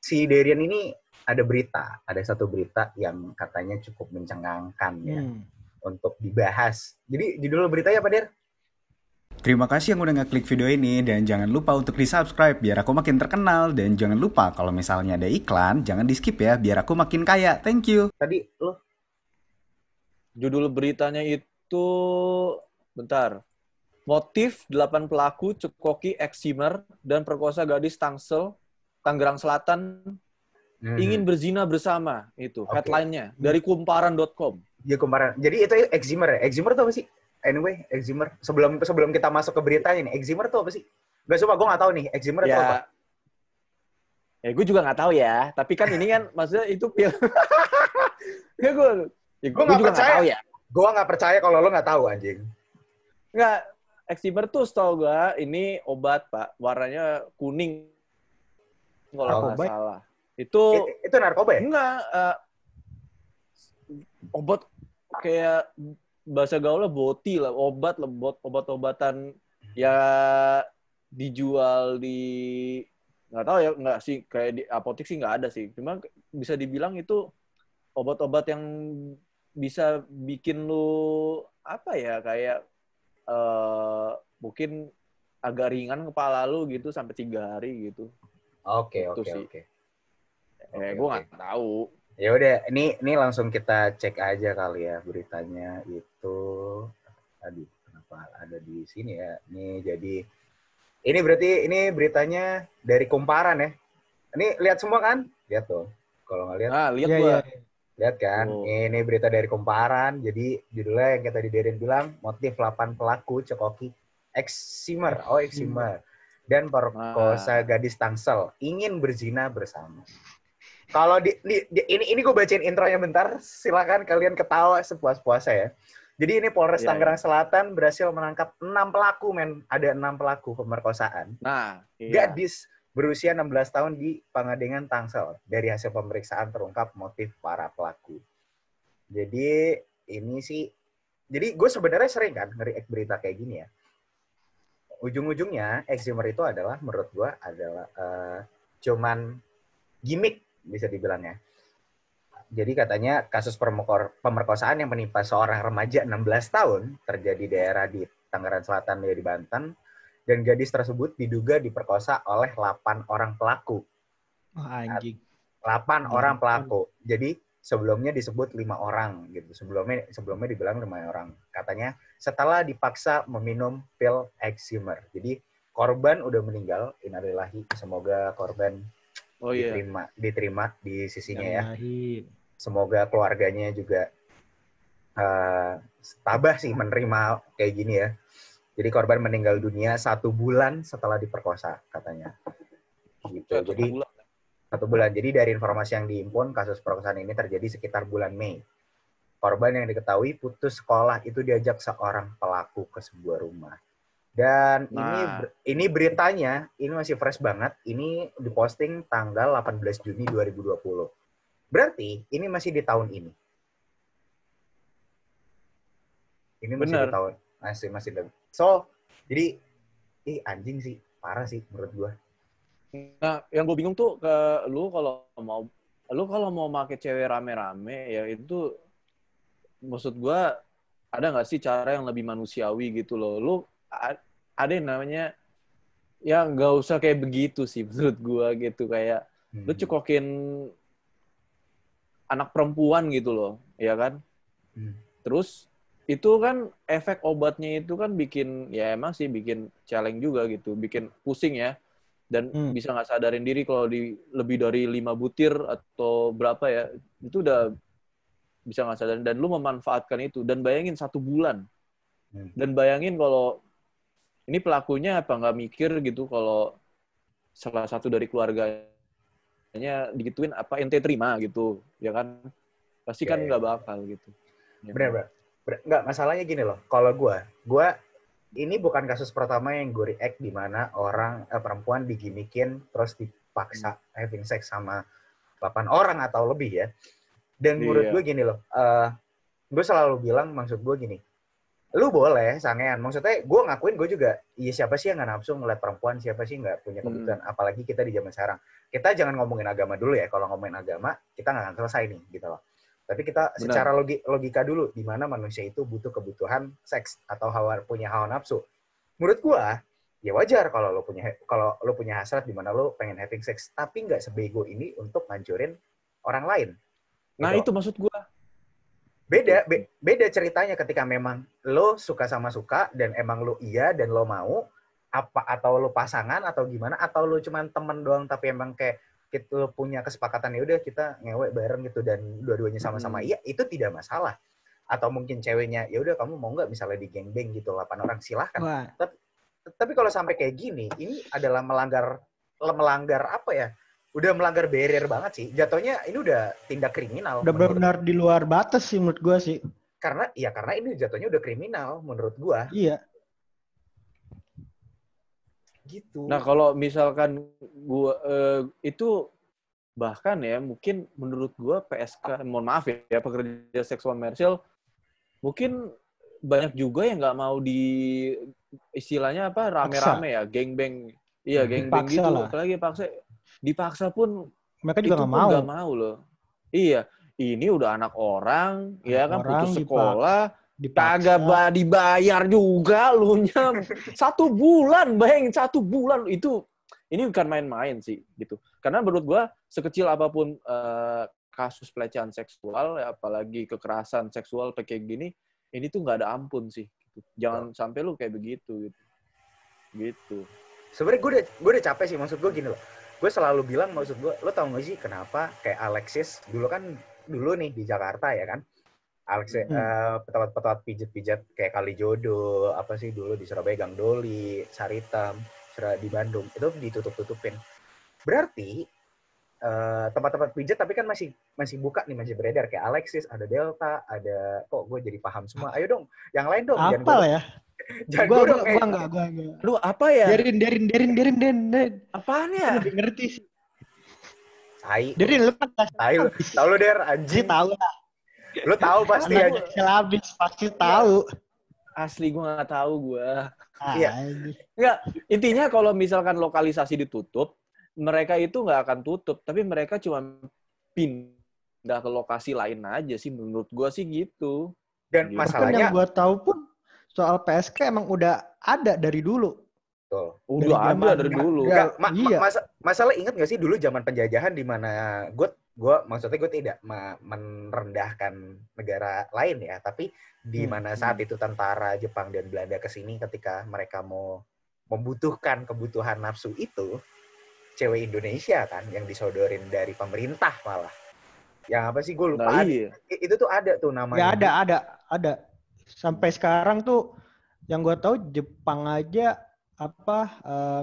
si Darian ini ada satu berita yang katanya cukup mencengangkan ya untuk dibahas. Jadi judul beritanya apa, Der? Terima kasih yang udah ngeklik video ini dan jangan lupa untuk di-subscribe biar aku makin terkenal dan jangan lupa kalau misalnya ada iklan jangan di-skip ya biar aku makin kaya. Thank you. Tadi lo Judul beritanya itu bentar. Motif 8 pelaku cekoki eksimer dan perkosa gadis Tangsel, Tangerang Selatan ingin berzina bersama itu headline-nya dari kumparan.com. Ya kumparan. Jadi itu eksimer ya? Eksimer tuh apa sih? Anyway, eksimer. Sebelum kita masuk ke beritanya nih, eksimer tuh apa sih? Gak sumpah, gue gak tahu nih. Eksimer itu apa? Ya, gue juga gak tahu ya. Tapi kan ini kan maksudnya itu pil. gue gak juga percaya. Gak tahu ya. Gue gak percaya kalau lo gak tahu, anjing. Enggak. Eksimer tuh setahu gue ini obat, Pak. Warnanya kuning. Kalau nggak salah. Itu narkoba ya? Enggak. Obat kayak bahasa gaulnya boti lah, obat-obatan ya dijual di nggak tahu ya, nggak sih kayak di apotek sih nggak ada sih, cuma bisa dibilang itu obat-obat yang bisa bikin lu apa ya kayak mungkin agak ringan kepala lu gitu sampai 3 hari gitu. Oke. Gue nggak tahu. Ya udah, ini langsung kita cek aja kali ya beritanya itu. Aduh, kenapa ada di sini ya? Ini berarti ini beritanya dari Kumparan ya. Ini lihat semua kan? Lihat tuh. Kalau nggak lihat. Lihat gua. Lihat kan? Ini berita dari Kumparan. Jadi judulnya yang kita di Darian bilang, motif 8 pelaku cekoki eksimer. Eksimer. Dan perkosa gadis Tangsel ingin berzina bersama. Kalau ini gue bacain intronya bentar, silakan kalian ketawa sepuas-puasnya ya. Jadi ini Polres Tangerang Selatan berhasil menangkap 6 pelaku, men. Ada 6 pelaku pemerkosaan. Gadis berusia 16 tahun di Pangadengan, Tangsel. Dari hasil pemeriksaan terungkap motif para pelaku. Jadi ini sih, jadi gue sebenarnya sering kan nge-react berita kayak gini ya. Ujung-ujungnya eksimer itu adalah, menurut gue adalah cuman gimmick, bisa dibilangnya. Jadi katanya kasus pemerkosaan yang menimpa seorang remaja 16 tahun terjadi di daerah di Tangerang Selatan di Banten, dan gadis tersebut diduga diperkosa oleh 8 orang pelaku. Anjing. 8 orang pelaku. Jadi sebelumnya disebut 5 orang gitu. Sebelumnya dibilang 5 orang. Katanya setelah dipaksa meminum pil eksimer. Jadi korban udah meninggal, innalillahi, semoga korban diterima di sisinya ya. Semoga keluarganya juga tabah sih menerima kayak gini ya. Jadi korban meninggal dunia 1 bulan setelah diperkosa katanya. Gitu. Jadi 1 bulan. Jadi dari informasi yang dihimpun, kasus perkosaan ini terjadi sekitar bulan Mei. Korban yang diketahui putus sekolah itu diajak seorang pelaku ke sebuah rumah. Dan ini beritanya, ini masih fresh banget. Ini diposting tanggal 18 Juni 2020. Berarti ini masih di tahun ini. Ini masih di tahun masih. So, jadi anjing sih, parah sih menurut gua. Nah, yang gue bingung tuh ke lu kalau mau pakai cewek rame-rame ya itu maksud gua ada nggak sih cara yang lebih manusiawi gitu loh. Lu ada yang namanya ya nggak usah kayak begitu sih menurut gua gitu, kayak lu cekokin anak perempuan gitu loh, ya kan? Terus itu kan efek obatnya itu kan bikin ya emang sih bikin celeng juga gitu, bikin pusing ya, dan bisa nggak sadarin diri kalau lebih dari 5 butir atau berapa ya itu udah bisa nggak sadarin, dan lu memanfaatkan itu, dan bayangin 1 bulan, dan bayangin kalau ini pelakunya apa nggak mikir gitu kalau salah satu dari keluarganya digituin, apa ente terima gitu, ya kan? Pasti kan nggak bakal gitu. Benar. Nggak, masalahnya gini loh. Kalau gue ini bukan kasus pertama yang gue react di mana orang perempuan digimikin terus dipaksa having sex sama 8 orang atau lebih ya. Dan menurut gue gini loh. Gue selalu bilang, maksud gue gini. Lu boleh sangean. Maksudnya gue ngakuin gue juga, iya siapa sih yang nggak nafsu ngeliat perempuan, siapa sih nggak punya kebutuhan, apalagi kita di zaman sekarang. Kita jangan ngomongin agama dulu ya, kalau ngomongin agama kita nggak akan selesai nih gitu loh. Tapi kita secara logika dulu, di mana manusia itu butuh kebutuhan seks atau punya hawa nafsu. Menurut gue, ya wajar kalau lo punya hasrat di mana lo pengen having sex, tapi nggak sebego ini untuk ngancurin orang lain. Nah gitu. Itu maksud gue. Beda ceritanya ketika memang lo suka sama suka dan emang lo iya dan lo mau apa, atau lo pasangan atau gimana, atau lo cuman temen doang tapi emang kayak kita punya kesepakatan ya udah kita ngewek bareng gitu dan dua-duanya sama-sama iya, itu tidak masalah. Atau mungkin ceweknya ya udah kamu mau nggak misalnya di geng-beng gitu 8 orang silahkan. Tapi kalau sampai kayak gini, ini adalah melanggar apa ya? Udah melanggar barrier banget sih. Jatuhnya ini udah tindak kriminal. Udah benar di luar batas sih menurut gue sih. Karena ini jatuhnya udah kriminal menurut gue. Iya. Gitu. Nah kalau misalkan gue itu bahkan ya mungkin menurut gue PSK, mohon maaf ya, pekerja seksual komersial mungkin banyak juga yang nggak mau di istilahnya apa rame-rame ya, geng-beng. Iya, geng-beng gitu. Apalagi dipaksa pun mereka juga nggak mau loh. Iya, ini udah anak orang, ya kan putus sekolah, kagak dibayar juga lu nya 1 bulan, bayangin 1 bulan itu. Ini bukan main-main sih gitu. Karena menurut gua sekecil apapun kasus pelecehan seksual, apalagi kekerasan seksual kayak gini, ini tuh nggak ada ampun sih. Gitu. Jangan sampai lu kayak begitu gitu. Sebenarnya gue udah capek sih, maksud gue gini loh. Gue selalu bilang, maksud gue, lo tau gak sih kenapa kayak Alexis dulu nih di Jakarta ya kan, Alexis petuat pijat kayak Kalijodo, apa sih dulu di Surabaya Gang Doli, Saritem, di Bandung itu ditutup-tutupin. Berarti tempat-tempat pijat tapi kan masih buka nih, masih beredar kayak Alexis, ada Delta, ada kok gue jadi paham semua. Ayo dong, yang lain dong. Apa lah ya? Gue enggak. Lu apa ya? Derin. Apaan ya? Lebih ngerti sih. Derin, lu kan tahu lu Der, anjing. Tahu lah. Lu tahu pasti aja. Habis pasti tahu. Asli gue nggak tahu gue. Iya. Enggak, intinya kalau misalkan lokalisasi ditutup, mereka itu nggak akan tutup, tapi mereka cuma pindah ke lokasi lain aja sih, menurut gue sih gitu. Dan masalahnya yang gue tahu pun soal PSK emang udah ada dari dulu. Tuh. Udah ada dari dulu. Iya. Masalah ingat nggak sih dulu zaman penjajahan di mana gue maksudnya gue tidak merendahkan negara lain ya, tapi di mana saat itu tentara Jepang dan Belanda kesini ketika mereka mau membutuhkan kebutuhan nafsu itu, cewek Indonesia kan yang disodorin dari pemerintah malah. Yang apa sih gue lupa. Iya. Itu tuh ada tuh namanya. Ya ada. Sampai sekarang tuh yang gue tahu Jepang aja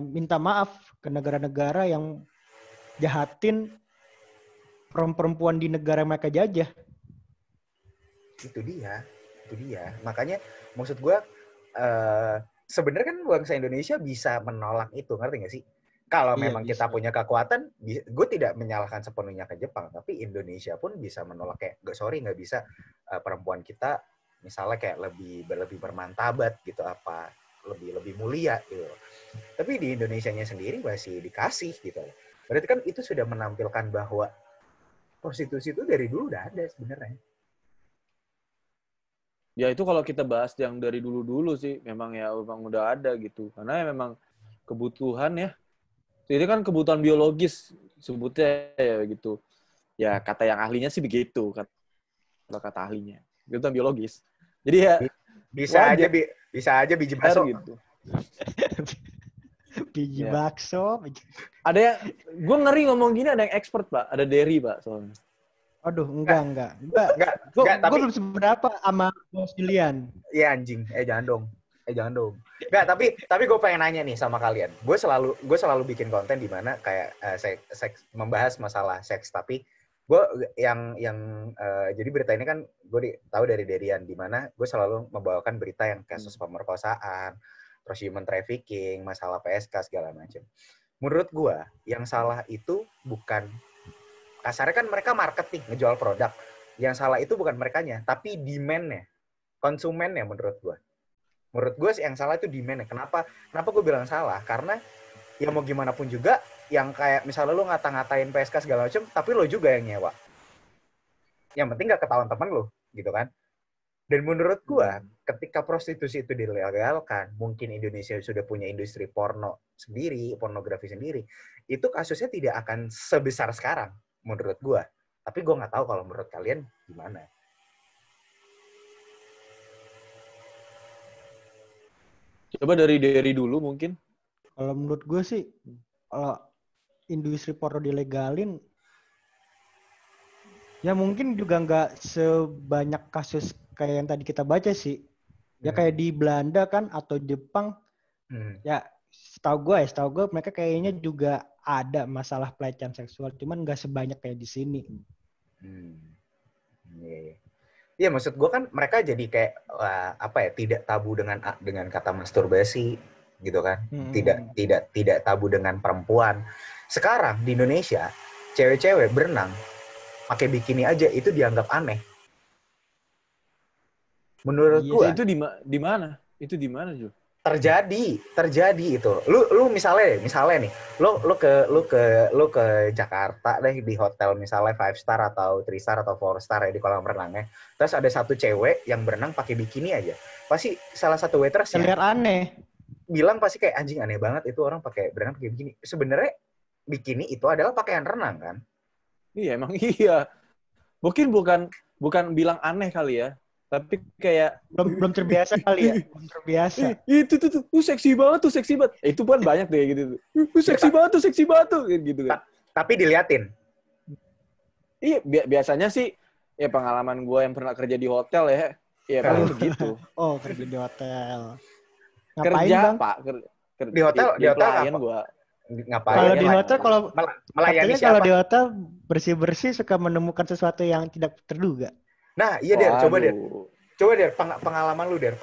minta maaf ke negara-negara yang jahatin perempuan di negara mereka jajah. Itu dia. Makanya maksud gue sebenarnya kan bangsa Indonesia bisa menolak itu, ngerti nggak sih? Kalau memang kita punya kekuatan, gue tidak menyalahkan sepenuhnya ke Jepang, tapi Indonesia pun bisa menolak kayak, nggak bisa perempuan kita misalnya kayak lebih bermartabat gitu, apa lebih mulia gitu. Tapi di Indonesianya sendiri masih dikasih gitu. Berarti kan itu sudah menampilkan bahwa prostitusi itu dari dulu udah ada sebenarnya. Ya itu kalau kita bahas yang dari dulu sih memang udah ada gitu. Karena memang kebutuhan ya. Ini kan kebutuhan biologis sebutnya ya gitu. Ya kata yang ahlinya sih begitu, kata ahlinya. Kebutuhan biologis. Jadi ya bisa aja biji bakso gitu. Biji bakso. Ada yang gue ngeri ngomong gini, ada yang expert, Pak. Ada Derry, Pak, soalnya. Aduh, enggak. Gue belum seberapa sama Bos Julian. Iya anjing, jangan dong. Enggak, tapi gue pengen nanya nih sama kalian. Gue selalu bikin konten di mana kayak membahas masalah seks, tapi gue yang jadi berita ini kan gue tahu dari Derian, di mana gue selalu membawakan berita yang kasus pemerkosaan, terus human trafficking, masalah PSK segala macam. Menurut gue yang salah itu bukan, kasarnya kan mereka marketing, ngejual produk. Yang salah itu bukan merekanya, tapi demand-nya, konsumennya menurut gue. Menurut gue yang salah itu demand-nya. Kenapa gue bilang salah? Karena ya mau gimana pun juga, yang kayak misalnya lu ngata-ngatain PSK segala macam, tapi lo juga yang nyewa. Yang penting gak ketahuan temen lo, gitu kan. Dan menurut gue, ketika prostitusi itu dilegalkan, mungkin Indonesia sudah punya industri porno sendiri, pornografi sendiri, itu kasusnya tidak akan sebesar sekarang, menurut gue. Tapi gue nggak tahu kalau menurut kalian gimana. Coba dari dulu mungkin. Kalau menurut gue sih, kalau industri porno dilegalin, ya mungkin juga nggak sebanyak kasus kayak yang tadi kita baca sih. Ya kayak di Belanda kan atau Jepang, ya setahu gue mereka kayaknya juga ada masalah pelecehan seksual, cuman nggak sebanyak kayak di sini. Iya, maksud gue kan mereka jadi kayak tidak tabu dengan kata masturbasi gitu kan. Tidak tabu dengan perempuan. Sekarang di Indonesia cewek-cewek berenang pakai bikini aja itu dianggap aneh. Menurut gue itu di mana? Itu di mana, Jo? Terjadi itu. Lu misalnya nih, lu ke Jakarta deh, di hotel misalnya 5 star atau 3 star atau 4 star ya, di kolam renangnya. Terus ada satu cewek yang berenang pakai bikini aja. Pasti salah satu waitersnya terlihat aneh. Bilang pasti kayak anjing, aneh banget itu orang berenang pakai bikini. Sebenarnya bikini itu adalah pakaian renang kan? Iya, emang iya. Mungkin bukan bilang aneh kali ya. Tapi kayak belum terbiasa kali ya, belum terbiasa. Itu tuh, seksi banget. Itu pun banyak tuh ya gitu tuh. Seksi banget tuh gitu kan. Tapi diliatin. Iya, biasanya sih ya pengalaman gue yang pernah kerja di hotel ya. Ya paling begitu. Oh, kerja di hotel. Ngapain, kerja, Bang? Pak. Di hotel pelayan gue. Ngapain? Kalau di hotel melayani siapa? Kalau di hotel bersih-bersih suka menemukan sesuatu yang tidak terduga. Nah, iya Der, coba Der. Pengalaman lu Der.